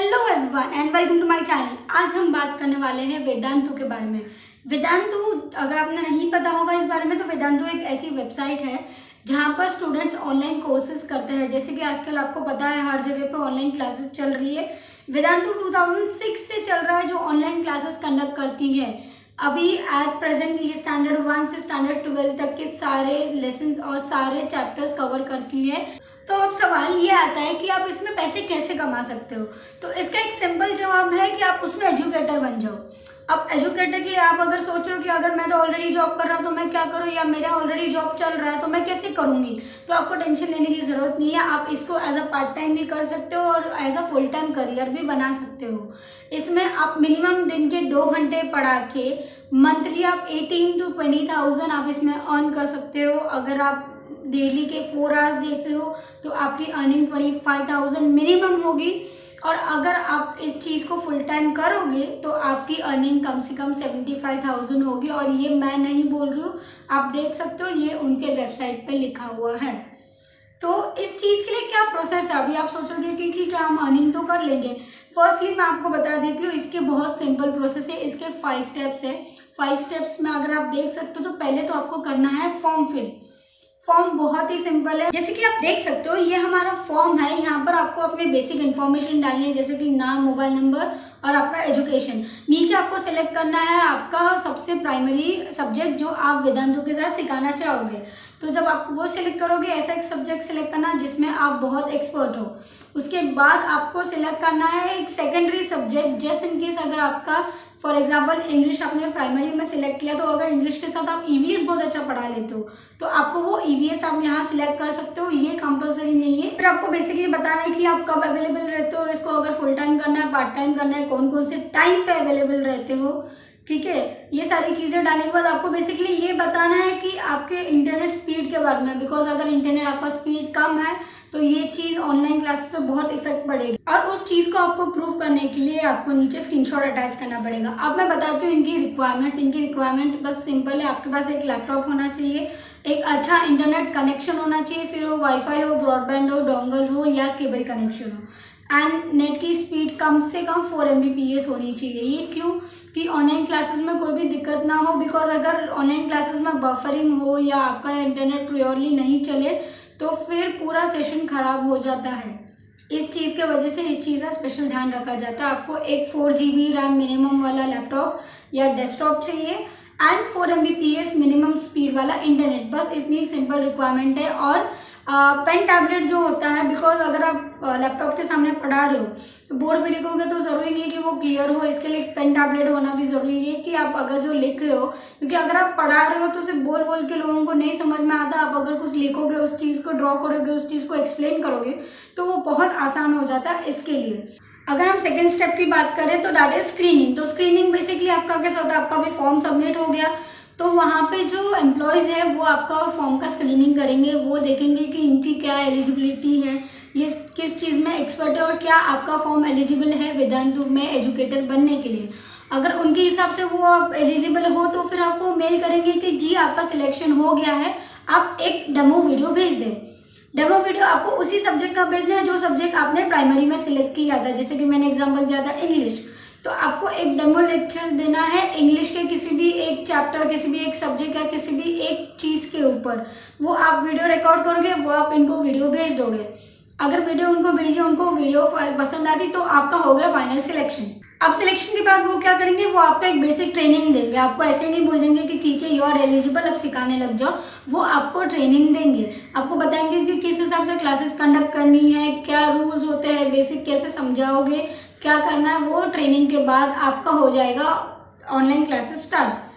Hello everyone and welcome to my channel. आज हम बात करने वाले हैं वेदांतु के बारे में। वेदांतु, अगर आपने नहीं पता होगा इस बारे में, तो वेदांतु एक ऐसी वेबसाइट है जहां पर स्टूडेंट्स ऑनलाइन कोर्सेज करते हैं। जैसे कि आजकल आपको पता है हर जगह पे ऑनलाइन क्लासेस चल रही है। वेदांतु 2006 से चल रहा है जो ऑनलाइन क्लासेस कंडक्ट करती है। अभी एट प्रेजेंट ये स्टैंडर्ड 1 से स्टैंडर्ड 12 तक के सारे लेसन्स और सारे चैप्टर्स कवर करती है। तो अब सवाल ये आता है कि आप इसमें पैसे कैसे कमा सकते हो। तो इसका एक सिंपल जवाब है कि आप उसमें एजुकेटर बन जाओ। अब एजुकेटर के लिए आप अगर सोच रहे हो कि अगर मैं तो ऑलरेडी जॉब कर रहा हूँ तो मैं क्या करूँ, या मेरा ऑलरेडी जॉब चल रहा है तो मैं कैसे करूँगी, तो आपको टेंशन लेने की ज़रूरत नहीं है। आप इसको एज अ पार्ट टाइम भी कर सकते हो और as a full time career भी बना सकते हो। इसमें आप मिनिमम दिन के 2 घंटे पढ़ा के मंथली आप 18 to 20,000 आप इसमें अर्न कर सकते हो। अगर आप डेली के 4 आवर्स देते हो तो आपकी अर्निंग 25,000 मिनिमम होगी। और अगर आप इस चीज़ को फुल टाइम करोगे तो आपकी अर्निंग कम से कम 75,000 होगी। और ये मैं नहीं बोल रही हूँ, आप देख सकते हो, ये उनके वेबसाइट पे लिखा हुआ है। तो इस चीज़ के लिए क्या प्रोसेस है, अभी आप सोचोगे कि ठीक है हम अर्निंग तो कर लेंगे। फर्स्टली मैं आपको बता देती हूँ, इसके बहुत सिंपल प्रोसेस है। इसके 5 स्टेप्स है। 5 स्टेप्स में अगर आप देख सकते हो तो पहले तो आपको करना है फॉर्म फिल। फॉर्म बहुत ही सिंपल है। जैसे कि आप देख सकते हो ये हमारा फॉर्म है। यहाँ पर आपको अपने बेसिक इन्फॉर्मेशन डालनी है, जैसे कि नाम, मोबाइल नंबर और आपका एजुकेशन। नीचे आपको सिलेक्ट करना है आपका सबसे प्राइमरी सब्जेक्ट जो आप वेदांतु के साथ सिखाना चाहोगे। तो जब आप वो सिलेक्ट करोगे, ऐसा एक सब्जेक्ट सिलेक्ट करना जिसमें आप बहुत एक्सपर्ट हो। उसके बाद आपको सिलेक्ट करना है एक secondary subject, just in case अगर आपका फॉर एग्जाम्पल इंग्लिश आपने प्राइमरी में सिलेक्ट किया, तो अगर इंग्लिश के साथ आप ईवीएस बहुत अच्छा पढ़ा लेते हो तो आपको वो ईवीएस आप यहाँ सिलेक्ट कर सकते हो। ये कंपलसरी नहीं है। फिर आपको बेसिकली बताना है कि आप कब अवेलेबल रहते हो, इसको अगर फुल टाइम करना है, पार्ट टाइम करना है, कौन कौन से टाइम पे अवेलेबल रहते हो। ठीक है, ये सारी चीज़ें डालने के बाद आपको बेसिकली ये बताना है कि आपके इंटरनेट स्पीड के बारे में, बिकॉज अगर इंटरनेट आपका स्पीड कम है तो ये चीज़ ऑनलाइन क्लासेस पे बहुत इफेक्ट पड़ेगी। और उस चीज़ को आपको प्रूव करने के लिए आपको नीचे स्क्रीनशॉट अटैच करना पड़ेगा। अब मैं बताती हूँ इनकी रिक्वायरमेंट्स। इनकी रिक्वायरमेंट बस सिंपल है, आपके पास एक लैपटॉप होना चाहिए, एक अच्छा इंटरनेट कनेक्शन होना चाहिए, फिर वो वाईफाई हो, ब्रॉडबैंड हो, डोंगल हो या केबल कनेक्शन हो, एंड नेट की स्पीड कम से कम 4 Mbps होनी चाहिए। ये क्यों कि ऑनलाइन क्लासेस में कोई भी दिक्कत ना हो, बिकॉज अगर ऑनलाइन क्लासेस में बफरिंग हो या आपका इंटरनेट प्योरली नहीं चले तो फिर पूरा सेशन खराब हो जाता है। इस चीज़ के वजह से इस चीज़ का स्पेशल ध्यान रखा जाता है। आपको एक 4 GB रैम मिनिमम वाला लैपटॉप या डेस्कटॉप चाहिए एंड 4 Mbps मिनिमम स्पीड वाला इंटरनेट। बस इतनी सिंपल रिक्वायरमेंट है। और पेन टैबलेट जो होता है, बिकॉज अगर आप लैपटॉप के सामने पढ़ा रहे हो तो बोर्ड पे लिखोगे तो ज़रूरी नहीं है कि वो क्लियर हो। इसके लिए पेन टैबलेट होना भी ज़रूरी है कि आप अगर जो लिख रहे हो, क्योंकि अगर आप पढ़ा रहे हो तो सिर्फ बोल बोल के लोगों को नहीं समझ में आता। आप अगर कुछ लिखोगे, उस चीज़ को ड्रॉ करोगे, उस चीज़ को एक्सप्लेन करोगे तो वो बहुत आसान हो जाता है। इसके लिए अगर हम सेकेंड स्टेप की बात करें तो दैट इज स्क्रीनिंग। तो स्क्रीनिंग बेसिकली आपका कैसा होता है, आपका भी फॉर्म सबमिट हो गया तो वहाँ पे जो एम्प्लॉयज़ है वो आपका फॉर्म का स्क्रीनिंग करेंगे। वो देखेंगे कि इनकी क्या एलिजिबिलिटी है, ये किस चीज़ में एक्सपर्ट है और क्या आपका फॉर्म एलिजिबल है वेदांतु में एजुकेटर बनने के लिए। अगर उनके हिसाब से वो आप एलिजिबल हो तो फिर आपको मेल करेंगे कि जी आपका सिलेक्शन हो गया है, आप एक डेमो वीडियो भेज दें। डेमो वीडियो आपको उसी सब्जेक्ट का भेजना है जो सब्जेक्ट आपने प्राइमरी में सिलेक्ट किया था। जैसे कि मैंने एग्जांपल दिया था इंग्लिश, तो आपको एक डेमो लेक्चर देना है इंग्लिश के किसी भी एक चैप्टर, किसी भी एक सब्जेक्ट या किसी भी एक चीज़ के ऊपर। वो आप वीडियो रिकॉर्ड करोगे, वो आप इनको वीडियो भेज दोगे। अगर वीडियो उनको भेजिए, उनको वीडियो पसंद आती तो आपका हो गया फाइनल सिलेक्शन। अब सिलेक्शन के बाद वो क्या करेंगे, वो आपको एक बेसिक ट्रेनिंग देंगे। आपको ऐसे नहीं बोल देंगे कि ठीक है यू आर एलिजिबल, अब सिखाने लग जाओ। वो आपको ट्रेनिंग देंगे, आपको बताएंगे कि किस हिसाब से क्लासेस कंडक्ट करनी है, क्या रूल्स होते हैं, बेसिक कैसे समझाओगे, क्या करना है। वो ट्रेनिंग के बाद आपका हो जाएगा ऑनलाइन क्लासेस स्टार्ट।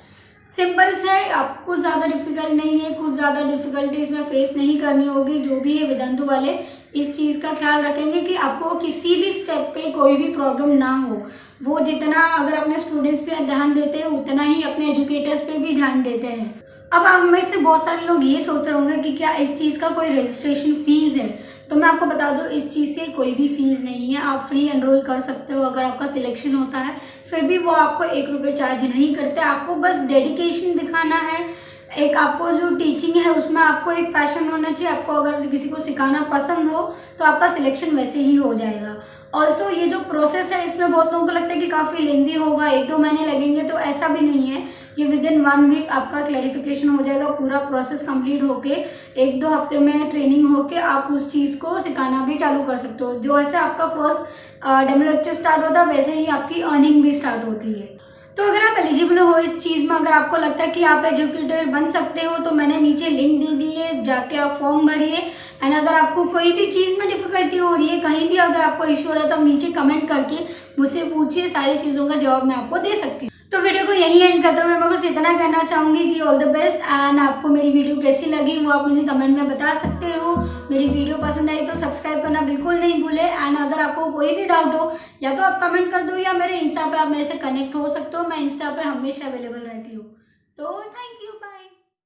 सिंपल है, आपको कुछ ज़्यादा डिफिकल्ट नहीं है, कुछ ज़्यादा डिफिकल्टी इसमें फेस नहीं करनी होगी। जो भी है वेदांतु वाले इस चीज़ का ख्याल रखेंगे कि आपको किसी भी स्टेप पे कोई भी प्रॉब्लम ना हो। वो जितना अगर अपने स्टूडेंट्स पे ध्यान देते हैं उतना ही अपने एजुकेटर्स पे भी ध्यान देते हैं। अब आप में से बहुत सारे लोग ये सोच रहे होंगे कि क्या इस चीज़ का कोई रजिस्ट्रेशन फीस है, तो मैं आपको बता दूं इस चीज़ से कोई भी फीस नहीं है। आप फ्री एनरोल कर सकते हो अगर आपका सिलेक्शन होता है, फिर भी वो आपको 1 रुपये चार्ज नहीं करते। आपको बस डेडिकेशन दिखाना है, एक आपको जो टीचिंग है उसमें आपको एक पैशन होना चाहिए। आपको अगर किसी को सिखाना पसंद हो तो आपका सिलेक्शन वैसे ही हो जाएगा। ऑल्सो ये जो प्रोसेस है इसमें बहुत लोगों को लगता है कि काफ़ी लेंदी होगा, 1-2 महीने लगेंगे, तो ऐसा भी नहीं है। ये विदिन 1 वीक आपका क्लैरिफिकेशन हो जाएगा, पूरा प्रोसेस कंप्लीट होके 1-2 हफ्ते में ट्रेनिंग होके आप उस चीज़ को सिखाना भी चालू कर सकते हो। जो ऐसे आपका फर्स्ट डेमो लेक्चर स्टार्ट होता है वैसे ही आपकी अर्निंग भी स्टार्ट होती है। तो अगर आप एलिजिबल हो इस चीज़ में, अगर आपको लगता है कि आप एजुकेटर बन सकते हो, तो मैंने नीचे लिंक दे दी है, जाके आप फॉर्म भरिए। एंड अगर आपको कोई भी चीज़ में डिफिकल्टी हो रही है, कहीं भी अगर आपको इशू हो रहा है, तो आप नीचे कमेंट करके मुझसे पूछिए, सारी चीज़ों का जवाब मैं आपको दे सकती हूँ। तो वीडियो को यहीं एंड करते हुए मैं बस इतना कहना चाहूँगी कि ऑल द बेस्ट। एंड आपको मेरी वीडियो कैसी लगी वो आप मुझे कमेंट में बता सकते हो। मेरी वीडियो पसंद आई तो सब्सक्राइब करना बिल्कुल नहीं भूले। एंड अगर आपको कोई भी डाउट हो, या तो आप कमेंट कर दो, या मेरे इंस्टा पे आप मेरे से कनेक्ट हो सकते हो। मैं इंस्टा पे हमेशा अवेलेबल रहती हूँ। तो थैंक यू।